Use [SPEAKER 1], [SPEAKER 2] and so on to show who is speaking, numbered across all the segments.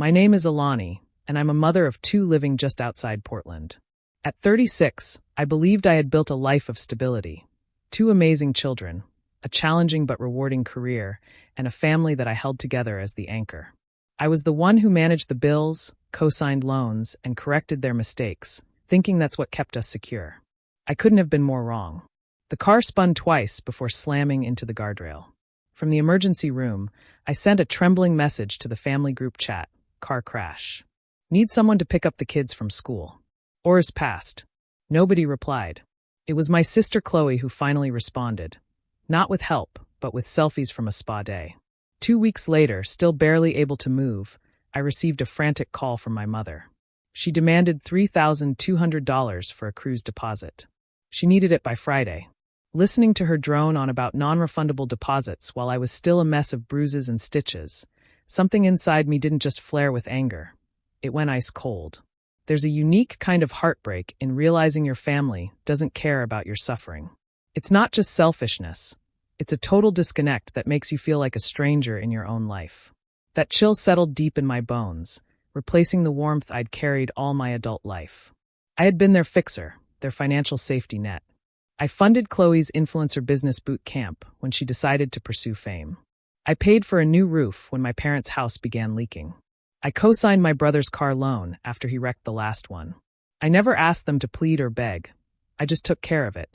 [SPEAKER 1] My name is Alani, and I'm a mother of 2 living just outside Portland. At 36, I believed I had built a life of stability. 2 amazing children, a challenging but rewarding career, and a family that I held together as the anchor. I was the one who managed the bills, co-signed loans, and corrected their mistakes, thinking that's what kept us secure. I couldn't have been more wrong. The car spun twice before slamming into the guardrail. From the emergency room, I sent a trembling message to the family group chat: car crash. Need someone to pick up the kids from school. Hours passed. Nobody replied. It was my sister Chloe who finally responded. Not with help, but with selfies from a spa day. 2 weeks later, still barely able to move, I received a frantic call from my mother. She demanded $3,200 for a cruise deposit. She needed it by Friday. Listening to her drone on about non-refundable deposits while I was still a mess of bruises and stitches, something inside me didn't just flare with anger. It went ice cold. There's a unique kind of heartbreak in realizing your family doesn't care about your suffering. It's not just selfishness. It's a total disconnect that makes you feel like a stranger in your own life. That chill settled deep in my bones, replacing the warmth I'd carried all my adult life. I had been their fixer, their financial safety net. I funded Chloe's influencer business boot camp when she decided to pursue fame. I paid for a new roof when my parents' house began leaking. I co-signed my brother's car loan after he wrecked the last one. I never asked them to plead or beg. I just took care of it.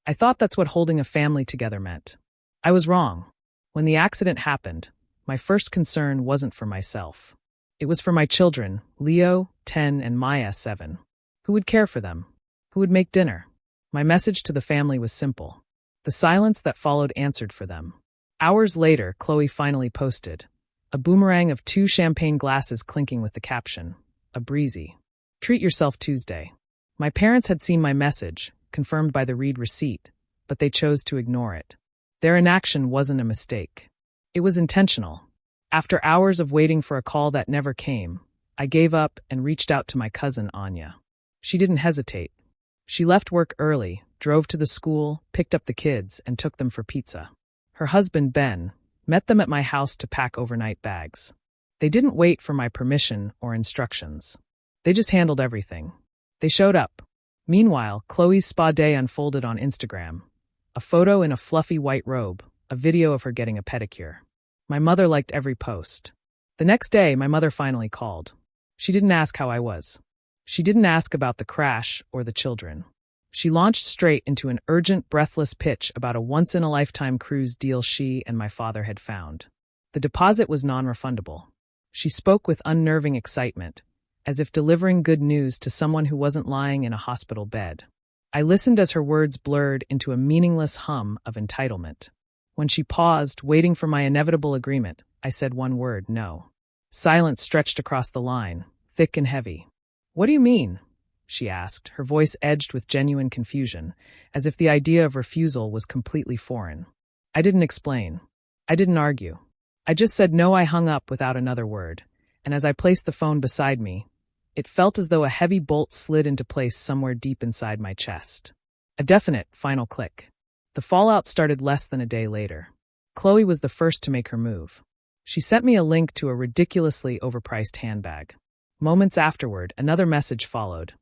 [SPEAKER 1] I thought that's what holding a family together meant. I was wrong. When the accident happened, my first concern wasn't for myself. It was for my children, Leo, 10, and Maya, 7. Who would care for them? Who would make dinner? My message to the family was simple. The silence that followed answered for them. Hours later, Chloe finally posted a boomerang of 2 champagne glasses clinking with the caption, "A breezy. Treat yourself Tuesday." My parents had seen my message, confirmed by the read receipt, but they chose to ignore it. Their inaction wasn't a mistake. It was intentional. After hours of waiting for a call that never came, I gave up and reached out to my cousin Anya. She didn't hesitate. She left work early, drove to the school, picked up the kids, and took them for pizza. Her husband, Ben, met them at my house to pack overnight bags. They didn't wait for my permission or instructions. They just handled everything. They showed up. Meanwhile, Chloe's spa day unfolded on Instagram. A photo in a fluffy white robe, a video of her getting a pedicure. My mother liked every post. The next day, my mother finally called. She didn't ask how I was. She didn't ask about the crash or the children. She launched straight into an urgent, breathless pitch about a once-in-a-lifetime cruise deal she and my father had found. The deposit was non-refundable. She spoke with unnerving excitement, as if delivering good news to someone who wasn't lying in a hospital bed. I listened as her words blurred into a meaningless hum of entitlement. When she paused, waiting for my inevitable agreement, I said one word: no. Silence stretched across the line, thick and heavy. "What do you mean?" she asked, her voice edged with genuine confusion, as if the idea of refusal was completely foreign. I didn't explain. I didn't argue. I just said no. I hung up without another word, and as I placed the phone beside me, it felt as though a heavy bolt slid into place somewhere deep inside my chest. A definite, final click. The fallout started less than a day later. Chloe was the first to make her move. She sent me a link to a ridiculously overpriced handbag. Moments afterward, another message followed.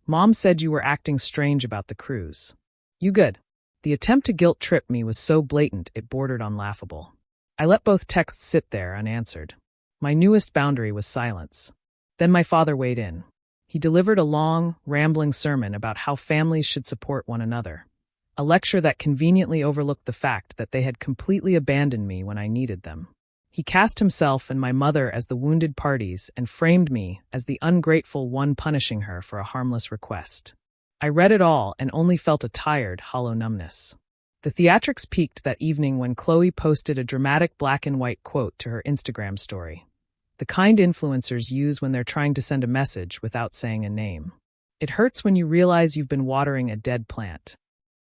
[SPEAKER 1] "Mom said you were acting strange about the cruise. You good?" The attempt to guilt-trip me was so blatant it bordered on laughable. I let both texts sit there unanswered. My newest boundary was silence. Then my father weighed in. He delivered a long, rambling sermon about how families should support one another. A lecture that conveniently overlooked the fact that they had completely abandoned me when I needed them. He cast himself and my mother as the wounded parties and framed me as the ungrateful one punishing her for a harmless request. I read it all and only felt a tired, hollow numbness. The theatrics peaked that evening when Chloe posted a dramatic black and white quote to her Instagram story. The kind influencers use when they're trying to send a message without saying a name. It hurts when you realize you've been watering a dead plant.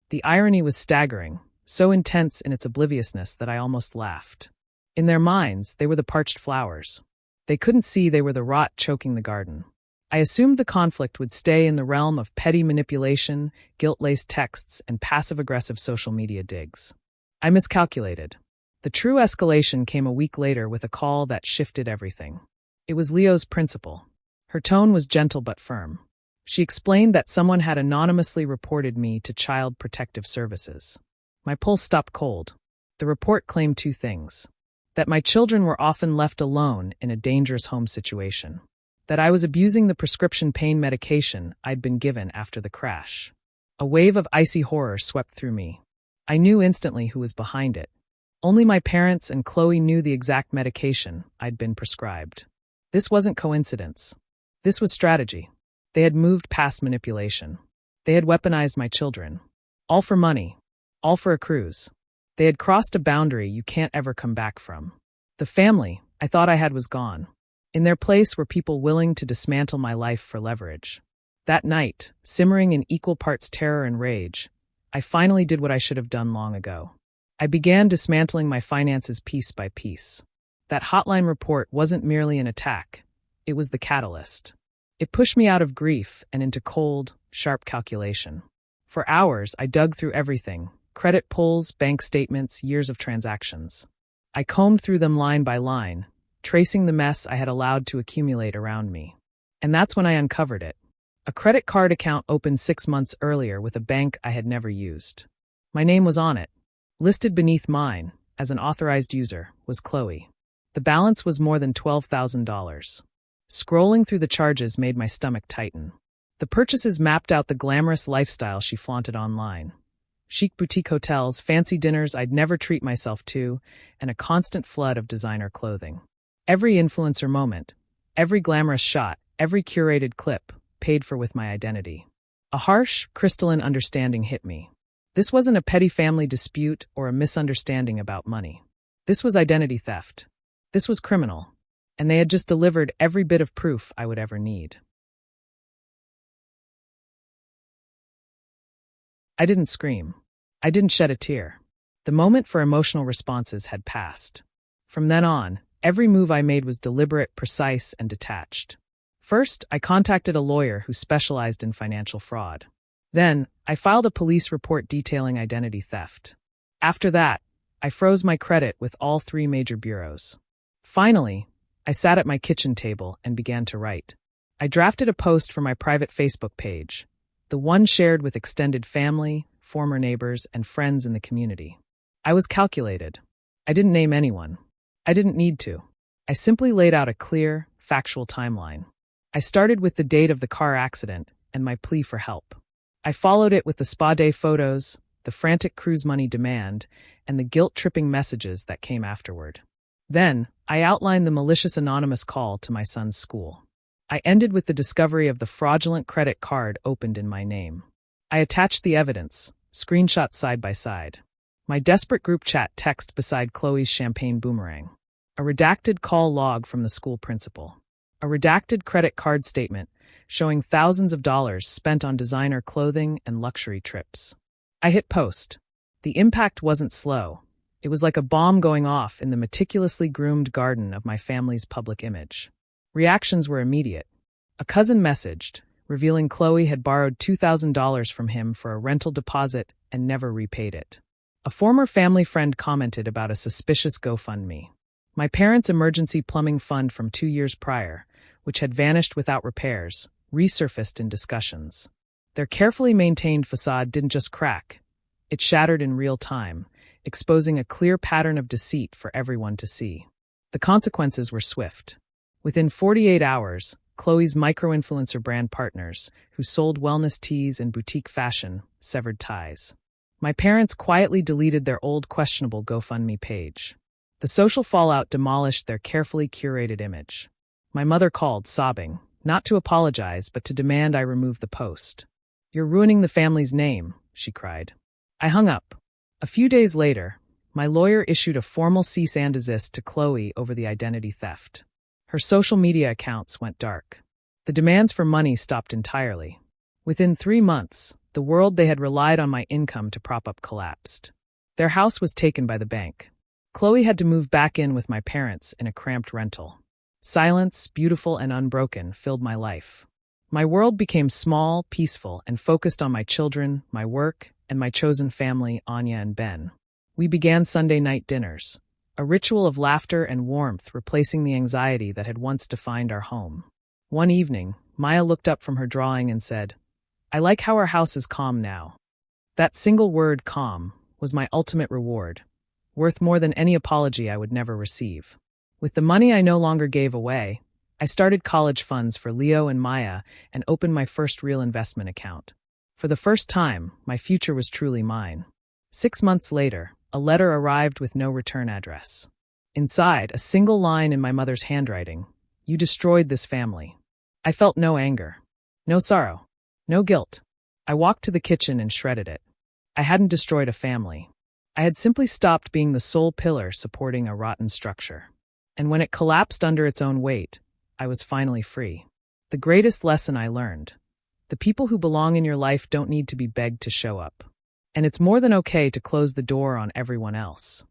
[SPEAKER 1] The irony was staggering, so intense in its obliviousness that I almost laughed. In their minds, they were the parched flowers. They couldn't see they were the rot choking the garden. I assumed the conflict would stay in the realm of petty manipulation, guilt-laced texts, and passive-aggressive social media digs. I miscalculated. The true escalation came a week later with a call that shifted everything. It was Leo's principal. Her tone was gentle but firm. She explained that someone had anonymously reported me to Child Protective Services. My pulse stopped cold. The report claimed two things: that my children were often left alone in a dangerous home situation, that I was abusing the prescription pain medication I'd been given after the crash. A wave of icy horror swept through me. I knew instantly who was behind it. Only my parents and Chloe knew the exact medication I'd been prescribed. This wasn't coincidence. This was strategy. They had moved past manipulation. They had weaponized my children. All for money. All for a cruise. They had crossed a boundary you can't ever come back from. The family I thought I had was gone. In their place were people willing to dismantle my life for leverage. That night, simmering in equal parts terror and rage, I finally did what I should have done long ago. I began dismantling my finances piece by piece. That hotline report wasn't merely an attack. It was the catalyst. It pushed me out of grief and into cold, sharp calculation. For hours, I dug through everything: credit pulls, bank statements, years of transactions. I combed through them line by line, tracing the mess I had allowed to accumulate around me. And that's when I uncovered it. A credit card account opened 6 months earlier with a bank I had never used. My name was on it. Listed beneath mine, as an authorized user, was Chloe. The balance was more than $12,000. Scrolling through the charges made my stomach tighten. The purchases mapped out the glamorous lifestyle she flaunted online. Chic boutique hotels, fancy dinners I'd never treat myself to, and a constant flood of designer clothing. Every influencer moment, every glamorous shot, every curated clip, paid for with my identity. A harsh, crystalline understanding hit me. This wasn't a petty family dispute or a misunderstanding about money. This was identity theft. This was criminal. And they had just delivered every bit of proof I would ever need. I didn't scream. I didn't shed a tear. The moment for emotional responses had passed. From then on, every move I made was deliberate, precise, and detached. First, I contacted a lawyer who specialized in financial fraud. Then, I filed a police report detailing identity theft. After that, I froze my credit with all 3 major bureaus. Finally, I sat at my kitchen table and began to write. I drafted a post for my private Facebook page, the one shared with extended family, former neighbors, and friends in the community. I was calculated. I didn't name anyone. I didn't need to. I simply laid out a clear, factual timeline. I started with the date of the car accident and my plea for help. I followed it with the spa day photos, the frantic cruise money demand, and the guilt-tripping messages that came afterward. Then, I outlined the malicious anonymous call to my son's school. I ended with the discovery of the fraudulent credit card opened in my name. I attached the evidence, screenshots side by side. My desperate group chat text beside Chloe's champagne boomerang. A redacted call log from the school principal. A redacted credit card statement showing thousands of dollars spent on designer clothing and luxury trips. I hit post. The impact wasn't slow. It was like a bomb going off in the meticulously groomed garden of my family's public image. Reactions were immediate. A cousin messaged, revealing Chloe had borrowed $2,000 from him for a rental deposit and never repaid it. A former family friend commented about a suspicious GoFundMe. My parents' emergency plumbing fund from 2 years prior, which had vanished without repairs, resurfaced in discussions. Their carefully maintained facade didn't just crack. It shattered in real time, exposing a clear pattern of deceit for everyone to see. The consequences were swift. Within 48 hours, Chloe's micro-influencer brand partners, who sold wellness teas and boutique fashion, severed ties. My parents quietly deleted their old questionable GoFundMe page. The social fallout demolished their carefully curated image. My mother called, sobbing, not to apologize, but to demand I remove the post. "You're ruining the family's name," she cried. I hung up. A few days later, my lawyer issued a formal cease and desist to Chloe over the identity theft. Her social media accounts went dark. The demands for money stopped entirely. Within 3 months, the world they had relied on my income to prop up collapsed. Their house was taken by the bank. Chloe had to move back in with my parents in a cramped rental. Silence, beautiful and unbroken, filled my life. My world became small, peaceful, and focused on my children, my work, and my chosen family, Anya and Ben. We began Sunday night dinners. a ritual of laughter and warmth replacing the anxiety that had once defined our home. One evening, Maya looked up from her drawing and said, "I like how our house is calm now." That single word, calm, was my ultimate reward, worth more than any apology I would never receive. With the money I no longer gave away, I started college funds for Leo and Maya and opened my first real investment account. For the first time, my future was truly mine. 6 months later, a letter arrived with no return address. Inside, a single line in my mother's handwriting: "You destroyed this family." I felt no anger, no sorrow, no guilt. I walked to the kitchen and shredded it. I hadn't destroyed a family. I had simply stopped being the sole pillar supporting a rotten structure. And when it collapsed under its own weight, I was finally free. The greatest lesson I learned: the people who belong in your life don't need to be begged to show up. And it's more than okay to close the door on everyone else.